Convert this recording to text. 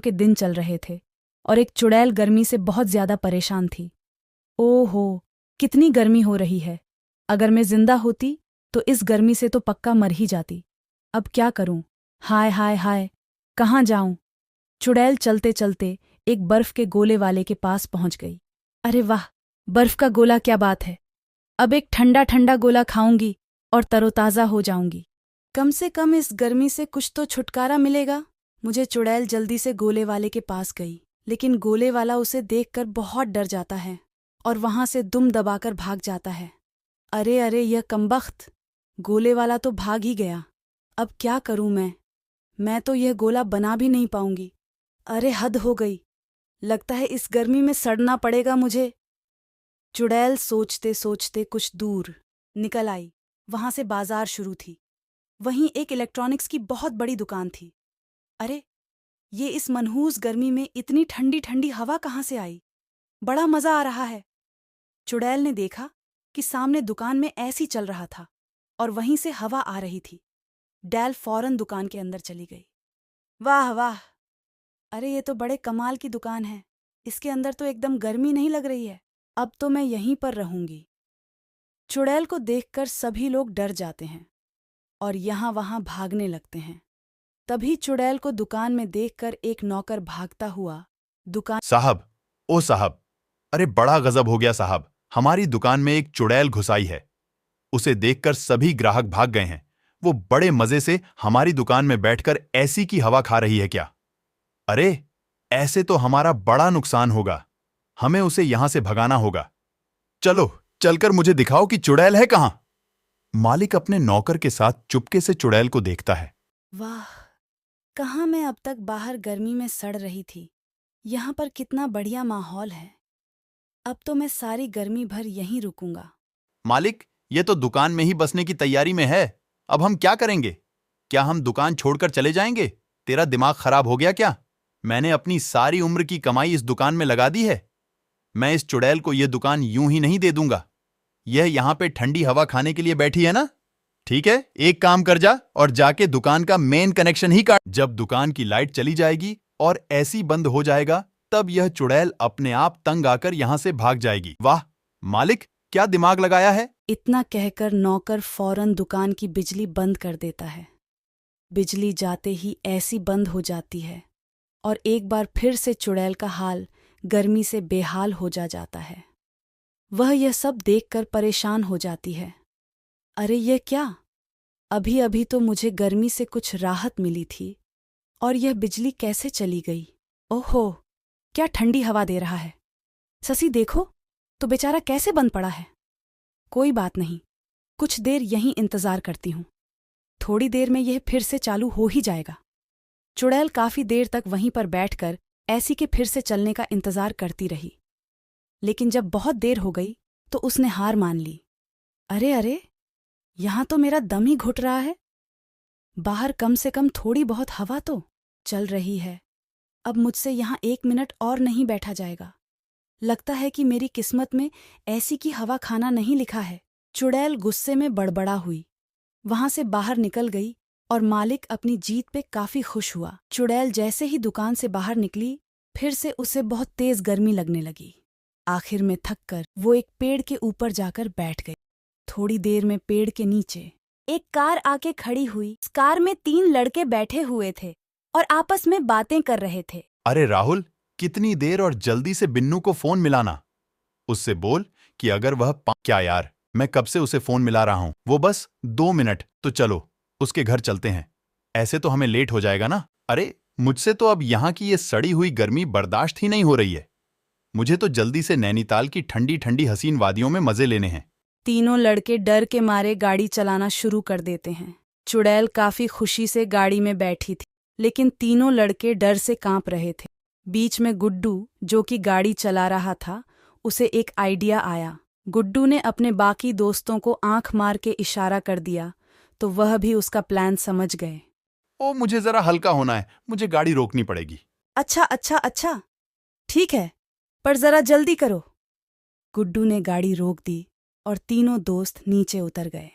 के दिन चल रहे थे और एक चुड़ैल गर्मी से बहुत ज्यादा परेशान थी। ओहो, कितनी गर्मी हो रही है। अगर मैं जिंदा होती तो इस गर्मी से तो पक्का मर ही जाती। अब क्या करूं? हाय हाय हाय, कहाँ जाऊं? चुड़ैल चलते चलते एक बर्फ के गोले वाले के पास पहुंच गई। अरे वाह, बर्फ का गोला, क्या बात है। अब एक ठंडा ठंडा गोला खाऊंगी और तरोताज़ा हो जाऊंगी। कम से कम इस गर्मी से कुछ तो छुटकारा मिलेगा। मुझे चुड़ैल जल्दी से गोले वाले के पास गई, लेकिन गोले वाला उसे देखकर बहुत डर जाता है और वहां से दुम दबाकर भाग जाता है। अरे अरे, यह कमबख्त, गोले वाला तो भाग ही गया। अब क्या करूं मैं तो यह गोला बना भी नहीं पाऊंगी। अरे हद हो गई, लगता है इस गर्मी में सड़ना पड़ेगा मुझे। चुड़ैल सोचते सोचते कुछ दूर निकल आई। वहां से बाजार शुरू थी। वहीं एक इलेक्ट्रॉनिक्स की बहुत बड़ी दुकान थी। अरे, ये इस मनहूस गर्मी में इतनी ठंडी ठंडी हवा कहाँ से आई? बड़ा मजा आ रहा है। चुड़ैल ने देखा कि सामने दुकान में ऐसी चल रहा था और वहीं से हवा आ रही थी। डैल फौरन दुकान के अंदर चली गई। वाह वाह, अरे ये तो बड़े कमाल की दुकान है। इसके अंदर तो एकदम गर्मी नहीं लग रही है। अब तो मैं यहीं पर रहूंगी। चुड़ैल को देखकर सभी लोग डर जाते हैं और यहाँ वहाँ भागने लगते हैं। तभी चुड़ैल को दुकान में देखकर एक नौकर भागता हुआ दुकान। साहब, ओ साहब, अरे बड़ा गजब हो गया साहब, हमारी दुकान में एक चुड़ैल घुस आई है। उसे देखकर सभी ग्राहक भाग गए हैं। वो बड़े मजे से हमारी दुकान में बैठकर ऐसी की हवा खा रही है क्या? अरे, ऐसे तो हमारा बड़ा नुकसान होगा। हमें उसे यहां से भगाना होगा। चलो, चलकर मुझे दिखाओ कि चुड़ैल है कहां। मालिक अपने नौकर के साथ चुपके से चुड़ैल को देखता है। वाह, कहाँ मैं अब तक बाहर गर्मी में सड़ रही थी। यहाँ पर कितना बढ़िया माहौल है। अब तो मैं सारी गर्मी भर यहीं रुकूंगा। मालिक, ये तो दुकान में ही बसने की तैयारी में है। अब हम क्या करेंगे? क्या हम दुकान छोड़कर चले जाएंगे? तेरा दिमाग खराब हो गया क्या? मैंने अपनी सारी उम्र की कमाई इस दुकान में लगा दी है। मैं इस चुड़ैल को यह दुकान यूं ही नहीं दे दूंगा। यह यहां पे ठंडी हवा खाने के लिए बैठी है ना? ठीक है, एक काम कर जा और जाके दुकान का मेन कनेक्शन ही काट। जब दुकान की लाइट चली जाएगी और ऐसी बंद हो जाएगा, तब यह चुड़ैल अपने आप तंग आकर यहां से भाग जाएगी। वाह मालिक, क्या दिमाग लगाया है। इतना कहकर नौकर फौरन दुकान की बिजली बंद कर देता है। बिजली जाते ही ऐसी बंद हो जाती है और एक बार फिर से चुड़ैल का हाल गर्मी से बेहाल हो जाता है। वह यह सब देखकर परेशान हो जाती है। अरे यह क्या? अभी अभी तो मुझे गर्मी से कुछ राहत मिली थी और यह बिजली कैसे चली गई? ओहो, क्या ठंडी हवा दे रहा है। ससी देखो तो बेचारा कैसे बंद पड़ा है। कोई बात नहीं, कुछ देर यहीं इंतजार करती हूँ। थोड़ी देर में यह फिर से चालू हो ही जाएगा। चुड़ैल काफी देर तक वहीं पर बैठकर ऐसी के फिर से चलने का इंतजार करती रही, लेकिन जब बहुत देर हो गई तो उसने हार मान ली। अरे अरे, यहां तो मेरा दम ही घुट रहा है। बाहर कम से कम थोड़ी बहुत हवा तो चल रही है। अब मुझसे यहां 1 मिनट और नहीं बैठा जाएगा। लगता है कि मेरी किस्मत में ऐसी की हवा खाना नहीं लिखा है। चुड़ैल गुस्से में बड़बड़ा हुई, वहां से बाहर निकल गई और मालिक अपनी जीत पे काफी खुश हुआ। चुड़ैल जैसे ही दुकान से बाहर निकली, फिर से उसे बहुत तेज गर्मी लगने लगी। आखिर में थककर वो एक पेड़ के ऊपर जाकर बैठ गई। थोड़ी देर में पेड़ के नीचे एक कार आके खड़ी हुई। इस कार में 3 लड़के बैठे हुए थे और आपस में बातें कर रहे थे। अरे राहुल, कितनी देर और जल्दी से बिन्नू को फोन मिलाना। उससे बोल कि अगर वह क्या यार, मैं कब से उसे फोन मिला रहा हूं। वो बस 2 मिनट तो चलो उसके घर चलते हैं। ऐसे तो हमें लेट हो जाएगा ना। अरे, मुझसे तो अब यहाँ की ये सड़ी हुई गर्मी बर्दाश्त ही नहीं हो रही है। मुझे तो जल्दी से नैनीताल की ठंडी ठंडी हसीन वादियों में मजे लेने हैं। तीनों लड़के डर के मारे गाड़ी चलाना शुरू कर देते हैं। चुड़ैल काफी खुशी से गाड़ी में बैठी थी, लेकिन तीनों लड़के डर से कांप रहे थे। बीच में गुड्डू, जो कि गाड़ी चला रहा था, उसे एक आइडिया आया। गुड्डू ने अपने बाकी दोस्तों को आंख मार के इशारा कर दिया, तो वह भी उसका प्लान समझ गए। ओ, मुझे जरा हल्का होना है, मुझे गाड़ी रोकनी पड़ेगी। अच्छा अच्छा अच्छा, ठीक है, पर जरा जल्दी करो। गुड्डू ने गाड़ी रोक दी और तीनों दोस्त नीचे उतर गए।